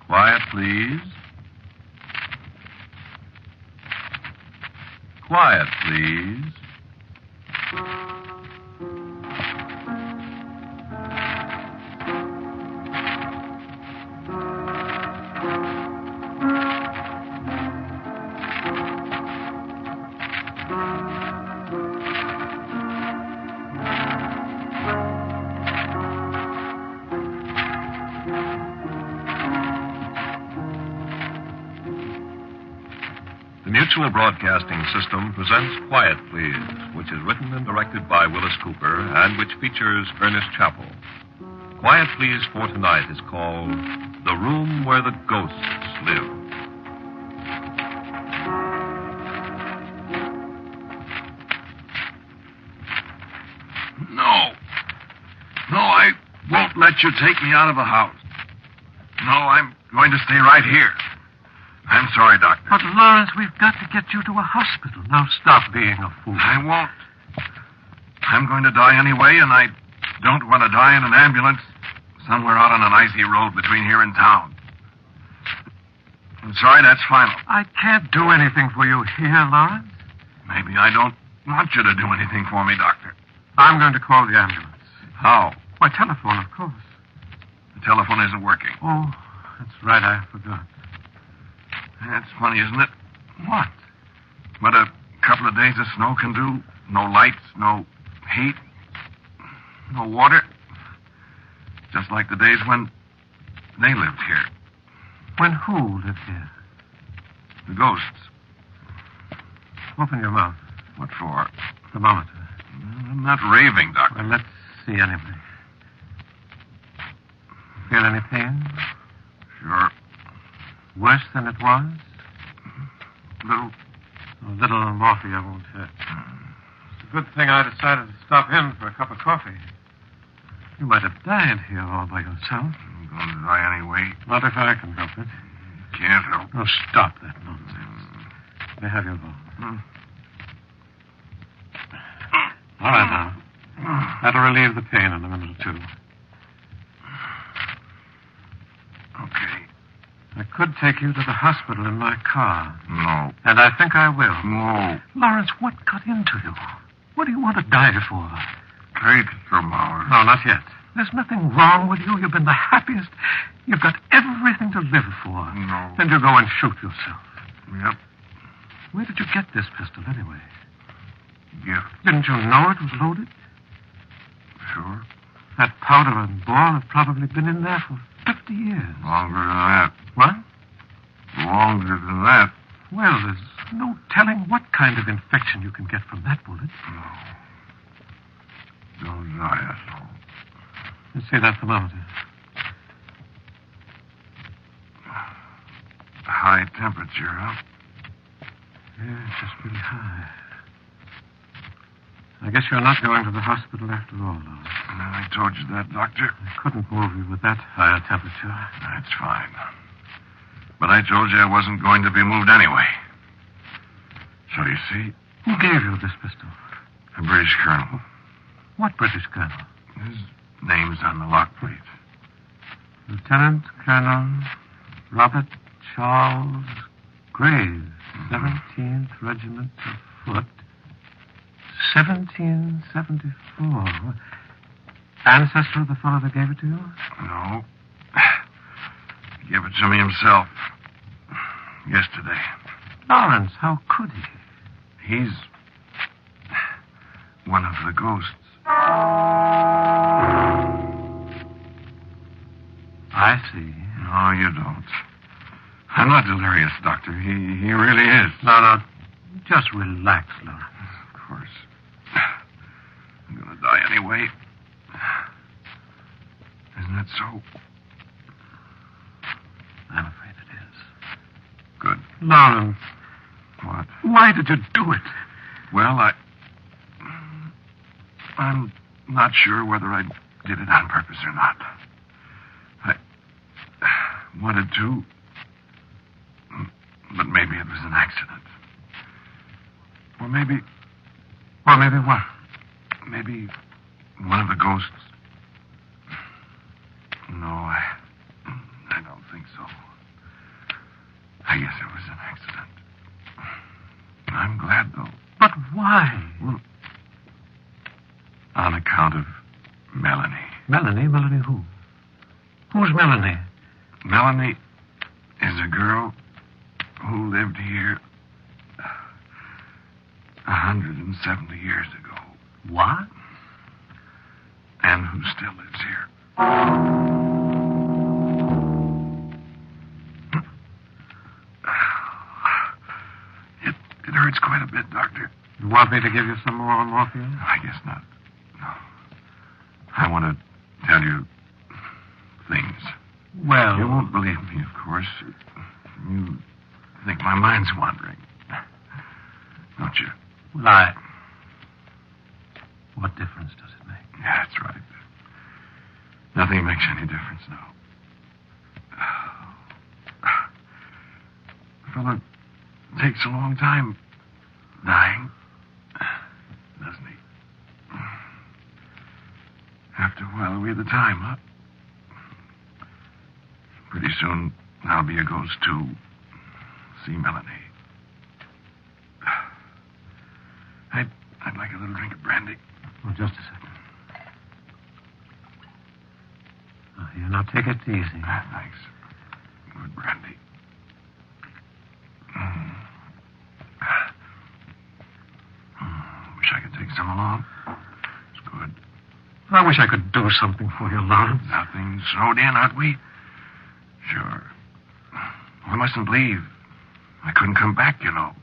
Quiet, please. Quiet, please. The Mutual Broadcasting System presents Quiet, Please, which is written and directed by Wyllis Cooper and which features Ernest Chappell. Quiet, Please for tonight is called The Room Where the Ghosts Live. No, I won't let you take me out of the house. No, I'm going to stay right here. I'm sorry, Doctor. But, Lawrence, we've got to get you to a hospital. Now stop being a fool. I won't. I'm going to die anyway, and I don't want to die in an ambulance somewhere out on an icy road between here and town. I'm sorry, that's final. I can't do anything for you here, Lawrence. Maybe I don't want you to do anything for me, Doctor. I'm going to call the ambulance. How? By telephone, of course. The telephone isn't working. Oh, that's right, I forgot. That's funny, isn't it? What? What a couple of days of snow can do. No lights, no heat, no water. Just like the days when they lived here. When who lived here? The ghosts. Open your mouth. What for? Thermometer. I'm not raving, Doctor. Well, let's see anyway. Feel any pain? Sure. Worse than it was? Little. A little morphia won't hurt. It's a good thing I decided to stop in for a cup of coffee. You might have died here all by yourself. I'm going to die anyway. Not if I can help it. Can't help. Oh, stop that nonsense. Let me have your ball. All right, now. That'll relieve the pain in a minute or two. Okay. I could take you to the hospital in my car. No. And I think I will. No. Lawrence, what got into you? What do you want to die for? Take some hours. No, not yet. There's nothing wrong with you. You've been the happiest. You've got everything to live for. No. Then you go and shoot yourself. Yep. Where did you get this pistol, anyway? Gift. Didn't you know it was loaded? Sure. That powder and ball have probably been in there for 50 years. Longer than that. What? Longer than that. Well, there's no telling what kind of infection you can get from that bullet. No. Don't die, asshole. Let's see that thermometer. High temperature, huh? Yeah, it's just really high. I guess you're not going to the hospital after all, Lawrence. I told you that, Doctor. I couldn't move you with that higher temperature. That's fine. But I told you I wasn't going to be moved anyway. So you see, Who gave you this pistol? a British colonel. What British colonel? His name's on the lock plate. Lieutenant Colonel Robert Charles Graves, 17th Regiment of Foot, 1774. Ancestor of the fellow that gave it to you? No. He gave it to me himself. Yesterday. Lawrence, how could he? He's one of the ghosts. I see. No, you don't. I'm not delirious, Doctor. He really is. No, just relax, Lawrence. Of course. I'm going to die anyway. Isn't that so? I'm afraid it is. Good. Lawrence, What? why did you do it? Well, I'm not sure whether I did it on purpose or not. I wanted to, but maybe it was an accident. Or maybe what? Maybe one of the ghosts. No, I don't think so. I guess it was an accident. I'm glad, though. But why? Well, on account of Melanie. Melanie? Melanie who? Who's Melanie? Melanie is a girl who lived here 170 years ago. What? And who still lives here. It hurts quite a bit, Doctor. You want me to give you some more morphine? I guess not. No. I want to tell you things. Well... You won't believe me, of course. You think my mind's wandering. Don't you? Lie. What difference does it make? Yeah, that's right. Nothing makes any difference now. A fellow takes a long time dying, doesn't he? After a while, we're the time, huh? Pretty soon, I'll be a ghost, too. See Melanie. I'd like a little drink of brandy. Oh, just a second. Oh, here, now take it easy. Thanks. Good brandy. Wish I could take some along. It's good. I wish I could do something for you, Lawrence. Nothing snowed in, aren't we? Sure. I mustn't leave. I couldn't come back, you know.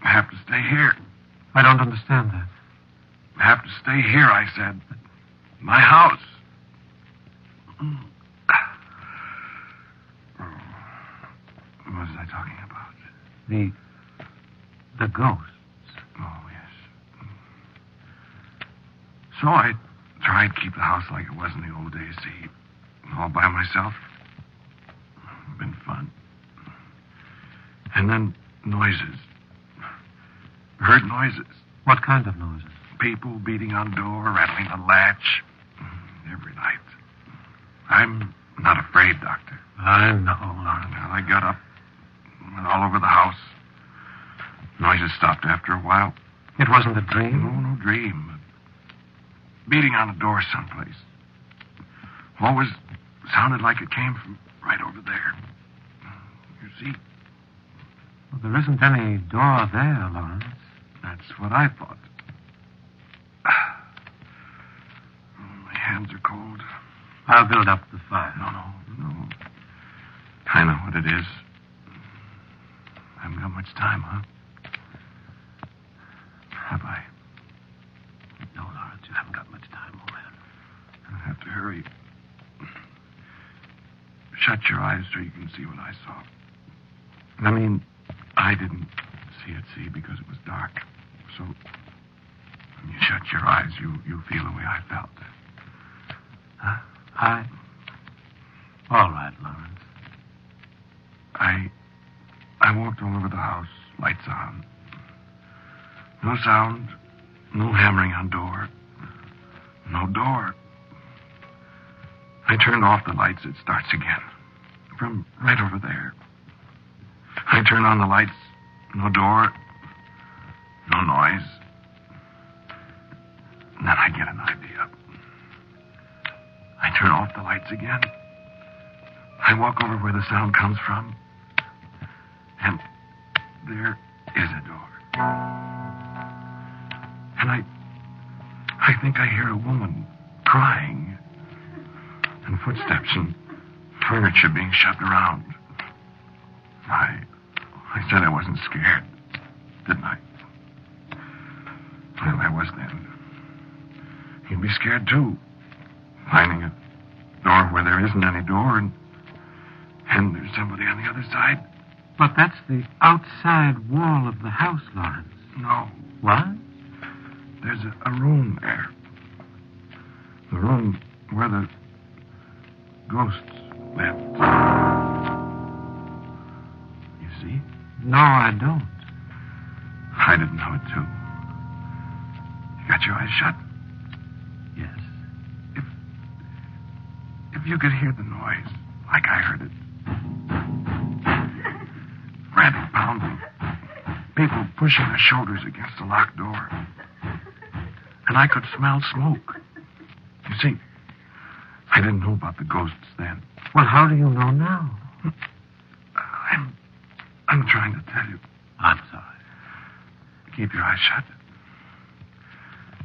I have to stay here. I don't understand that. I have to stay here, I said. My house. What was I talking about? The ghosts. Oh, yes. So I tried to keep the house like it was in the old days, see, all by myself. Been fun. And then noises. Heard noises. What kind of noises? People beating on door, rattling the latch. Every night. I'm not afraid, Doctor. I know, Lawrence. Well, I got up, went all over the house. Noises stopped after a while. It wasn't a dream? No dream. Beating on a door someplace. Always sounded like it came from right over there. You see? Well, there isn't any door there, Lawrence. That's what I thought. My hands are cold. I'll build up the fire. No. I know what it is. I haven't got much time, huh? Have I? No, Lawrence, you haven't got much time, old man. I'll have to hurry. Shut your eyes so you can see what I saw. I mean, I didn't see it, because it was dark. So, when you shut your eyes, you feel the way I felt. Huh? All right, Lawrence. I walked all over the house, lights on. No sound, no hammering on door. No door. I turned off the lights, it starts again. From right over there. I turn on the lights, no door, no noise. And then I get an idea. I turn off the lights again. I walk over where the sound comes from. And there is a door. And I think I hear a woman crying. And footsteps and furniture being shoved around. I said I wasn't scared, didn't I? Well, I was then. You'd be scared, too. Finding a door where there isn't any door and there's somebody on the other side. But that's the outside wall of the house, Lawrence. No. What? There's a room there. The room where the ghosts lived. You see? No, I don't. I didn't know it, too. You got your eyes shut? Yes. If you could hear the noise, like I heard it. frantic pounding. People pushing their shoulders against the locked door. And I could smell smoke. You see, I didn't know about the ghosts then. Well, how do you know now? I'm trying to tell you. I'm sorry. Keep your eyes shut.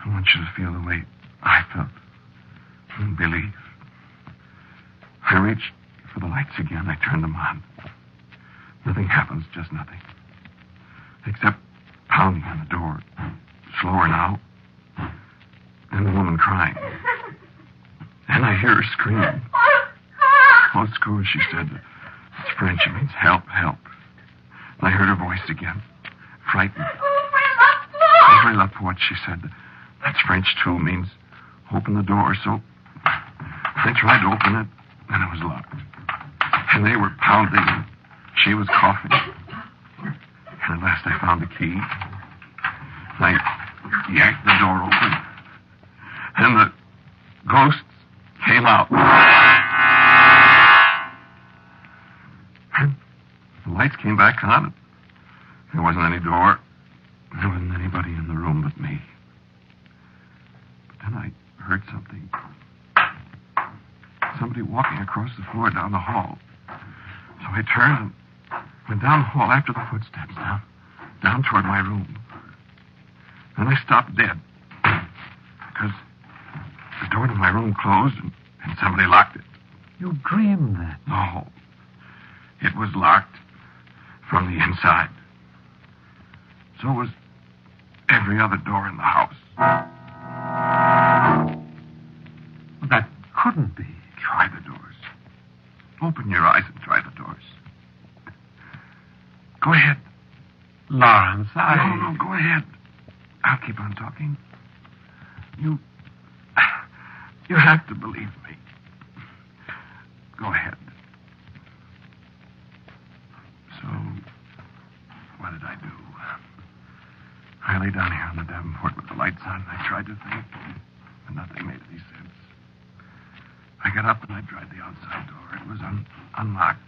I want you to feel the way I felt. And believe. I reached for the lights again. I turned them on. Nothing happens, just nothing. Except pounding on the door. Slower now. And the woman crying. And I hear her scream. Oh, Screw, she said. It's French. It means help, help. And I heard her voice again. Frightened. Ouvre la porte, she said. That's French, too. Means open the door. So I tried to open it, and it was locked. And they were pounding, and she was coughing. And at last I found the key. And I yanked the door open. And the ghosts came out. And the lights came back on. There wasn't any door. There wasn't anybody in the room but me. But then I heard something. Somebody walking across the floor down the hall. So I turned and went down the hall after the footsteps, down toward my room. Then I stopped dead. Because the door to my room closed and somebody locked it. You dreamed that? No. It was locked from the inside. So was every other door in the house. Well, that couldn't be. Try the doors. Open your eyes and try the doors. Go ahead. Lawrence, No, go ahead. I'll keep on talking. You have to believe me. Go ahead. So, what did I do? I lay down here on the davenport with the lights on, and I tried to think, but nothing made any sense. I got up and I tried the outside door. It was unlocked.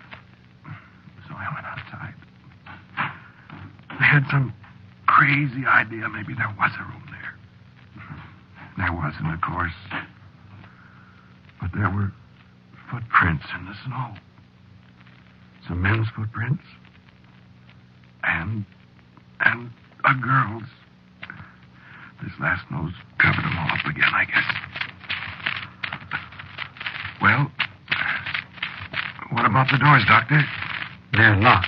So I went outside. I had some crazy idea maybe there was a room there. There wasn't, of course. But there were footprints in the snow. Some men's footprints. And a girl's. This last nose covered them all up again, I guess. Well, what about the doors, Doctor? They're locked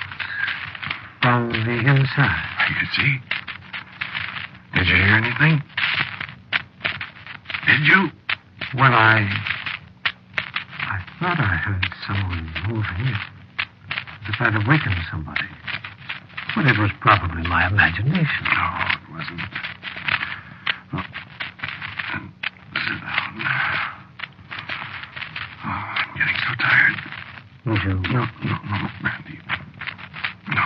from the inside. You see? Did you hear anything? Did you? Well, I thought I heard someone moving. As if I'd awakened somebody. But it was probably my imagination. No, it wasn't. Well, then sit down. Oh, I'm getting so tired. Would you? No, Randy. No.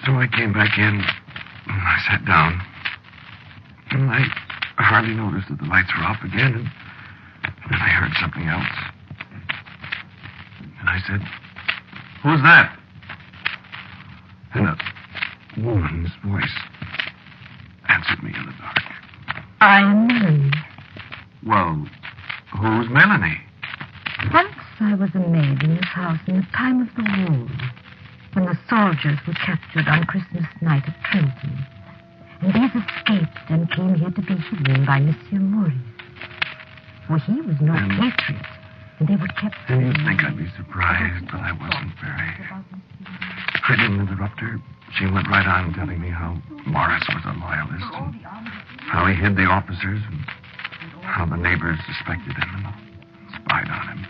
So I came back in, and I sat down. And I hardly noticed that the lights were off again, and then I heard something else. And I said, "Who's that?" And a woman's voice answered me in the dark. I'm Melanie. Well, who's Melanie? Once I was a maid in this house in the time of the war, when the soldiers were captured on Christmas night at Trenton. And these escaped and came here to be hidden by Monsieur Maurice. For he was no patriot, and they were kept... And you'd think I'd be surprised, but I wasn't very. I didn't interrupt her. She went right on telling me how Morris was a loyalist, and how he hid the officers, and how the neighbors suspected him and spied on him.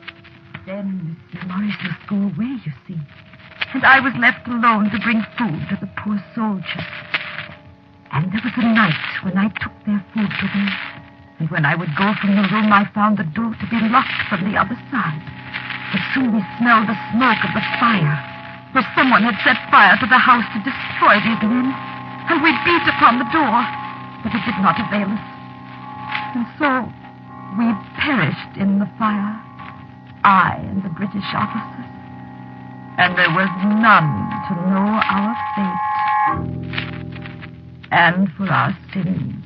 Then Monsieur Maurice must go away, you see. And I was left alone to bring food to the poor soldiers. And there was a night when I took their food to them. And when I would go from the room, I found the door to be locked from the other side. But soon we smelled the smoke of the fire, where someone had set fire to the house to destroy these men. And we beat upon the door, but it did not avail us. And so we perished in the fire, I and the British officers. and there was none to know our fate. And for our sins,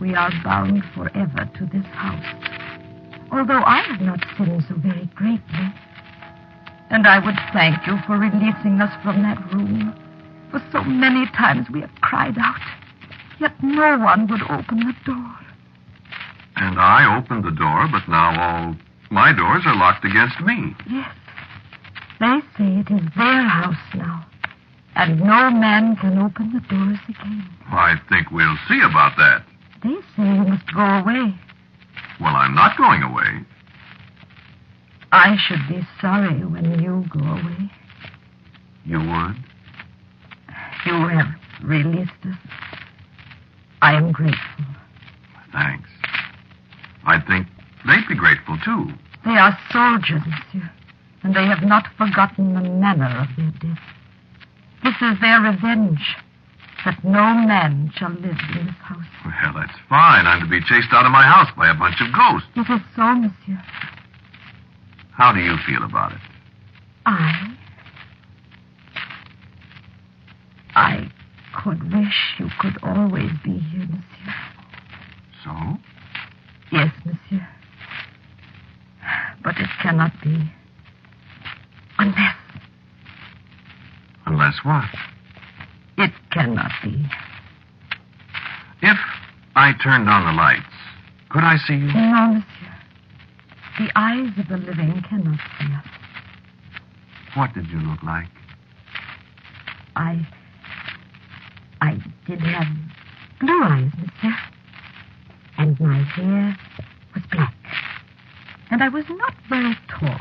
we are bound forever to this house, although I have not sinned so very greatly. And I would thank you for releasing us from that room. For so many times we have cried out, yet no one would open the door. And I opened the door, but now all my doors are locked against me. Yes. They say it is their house now, and no man can open the doors again. I think we'll see about that. They say you must go away. Well, I'm not going away. I should be sorry when you go away. You would? You have released us. I am grateful. Thanks. I think they'd be grateful, too. They are soldiers, monsieur, and they have not forgotten the manner of their death. This is their revenge, that no man shall live in this house. Well, that's fine. I'm to be chased out of my house by a bunch of ghosts. It is so, monsieur. How do you feel about it? I could wish you could always be here, monsieur. So? Yes, monsieur. But it cannot be. Unless... Unless what? It cannot be. If I turned on the lights, could I see you? No, monsieur. The eyes of the living cannot see us. What did you look like? I did have blue eyes, monsieur. And my hair was black. And I was not very tall.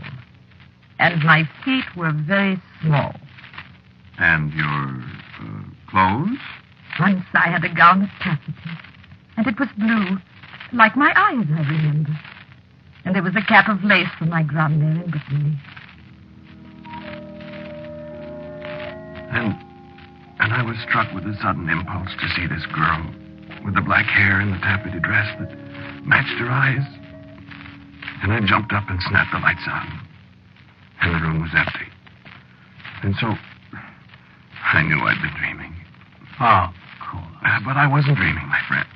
And my feet were very small. And your clothes? Once I had a gown of taffety. And it was blue, like my eyes, I remember. And there was a cap of lace for my grande there in Brittany. And I was struck with a sudden impulse to see this girl with the black hair and the taffety dress that matched her eyes. And I jumped up and snapped the lights on. And the room was empty. And so I knew I'd been dreaming. Oh, cool. But I wasn't dreaming, my friend.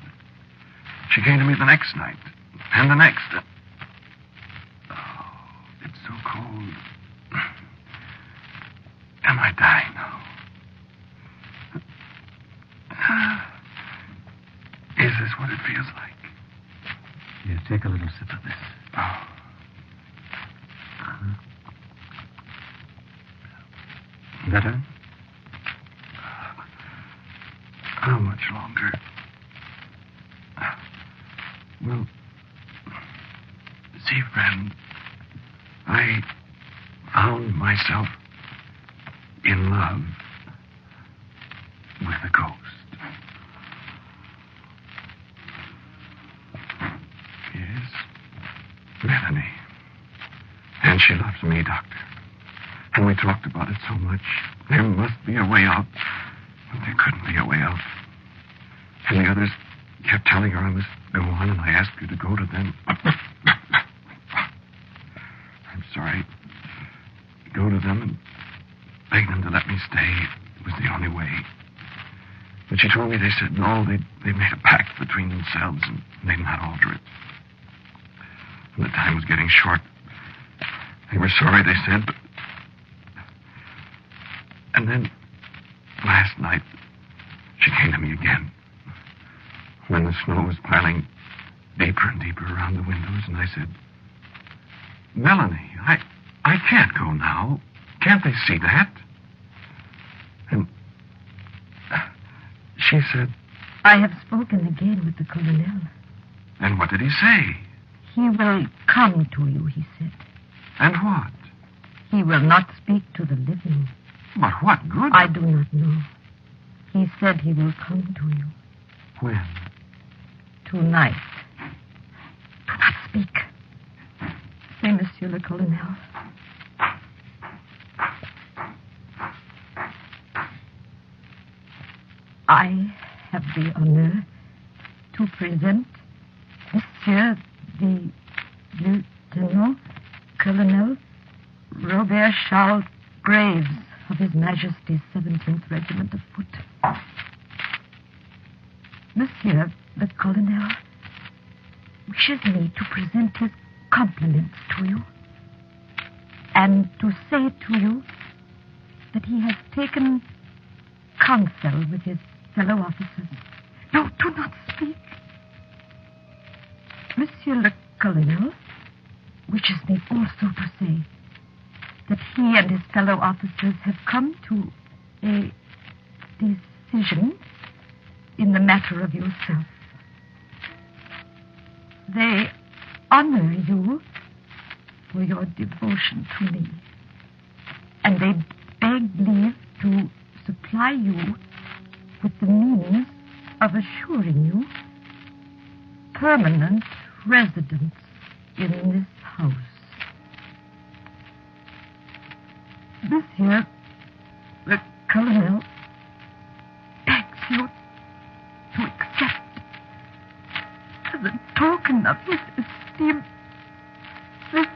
She came to me the next night. And the next. Oh, it's so cold. Am I dying now? Is this what it feels like? Here, take a little sip of this. Oh. Better? How much longer? Well, see, friend, I found myself in love with a ghost. Yes, Melanie. And she loves me, Doctor. And we talked about it so much. There must be a way out. But there couldn't be a way out. And the others kept telling her I must go on, and I asked her to go to them. I'm sorry. Go to them and beg them to let me stay. It was the only way. But she told me they said no, they'd made a pact between themselves, and they'd not alter it. And the time was getting short. They were sorry, they said, but... And then, last night, she came to me again. When the snow was piling deeper and deeper around the windows, and I said, Melanie, I can't go now. Can't they see that? And she said... I have spoken again with the colonel. And what did he say? He will come to you, he said. And what? He will not speak to the living. But what good? I do not know. He said he will come to you. When? Tonight. Do not speak. Say, Monsieur le Colonel. I have the honor to present Monsieur the Lieutenant Colonel Robert Charles graves of His Majesty's 17th Regiment of Foot. Monsieur the Colonel wishes me to present his compliments to you and to say to you that he has taken counsel with his fellow officers. No, do not speak. Monsieur le Colonel wishes me also to say that he and his fellow officers have come to a decision in the matter of yourself. They honor you for your devotion to me, and they beg leave to supply you with the means of assuring you permanent residence in this house. Monsieur the Colonel begs you to accept as a token of his esteem this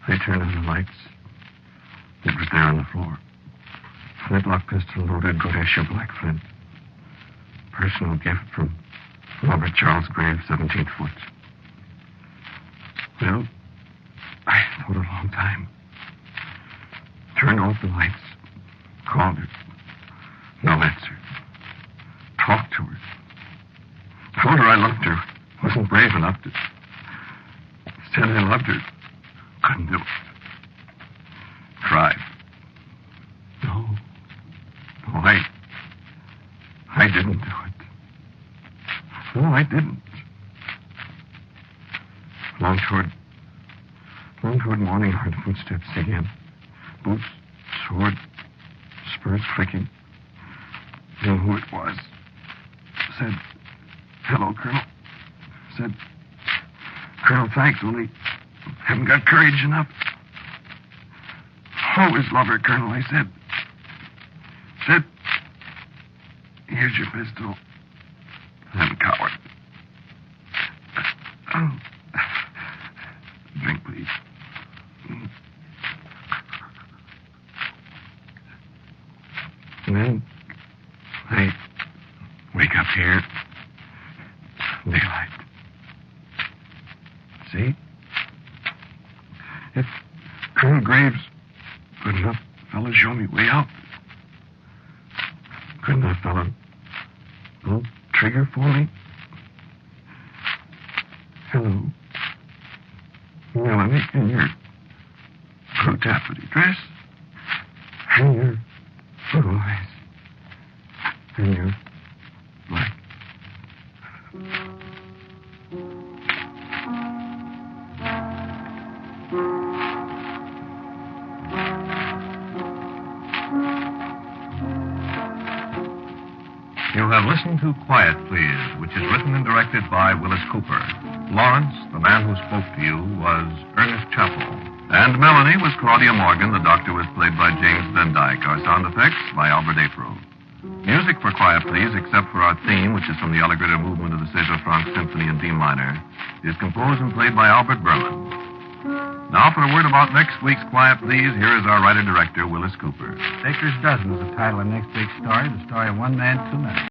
I turned on the lights. It was there on the floor. Flintlock pistol, loaded good issue black flint. Personal gift from Robert Charles Graves, 17th Foot. Well, I thought a long time. Turned off the lights. Called her. No answer. Talked to her. Told her I loved her. Wasn't brave enough to. Said I loved her. Couldn't do it. Tried. No, I didn't do it. No, I didn't. Long toward morning, heard footsteps again. Boots, sword, spurs clicking. Knew who it was. Said, "Hello, Colonel." Said, "Colonel, thanks, only haven't got courage enough." "Always love her, Colonel," I said. Said, "Here's your pistol." I'm a coward. Oh. Drink, please. And then I wake up here. Daylight. See? If Colonel Graves, good enough fellow, show me way out. Good enough fellow, pull trigger for me. Hello. Melanie, in your blue taffety dress, and your blue eyes, and your black. You have listened to Quiet Please, which is written and directed by Wyllis Cooper. Lawrence, the man who spoke to you, was Ernest Chappell. And Melanie was Claudia Morgan. The doctor was played by James Van Dyke. Our sound effects by Albert April. Music for Quiet Please, except for our theme, which is from the Allegretto movement of the César Franck Symphony in D minor, is composed and played by Albert Berman. Now for a word about next week's Quiet Please, here is our writer-director, Wyllis Cooper. Baker's Dozen is the title of next week's story, the story of one man, 2 minutes.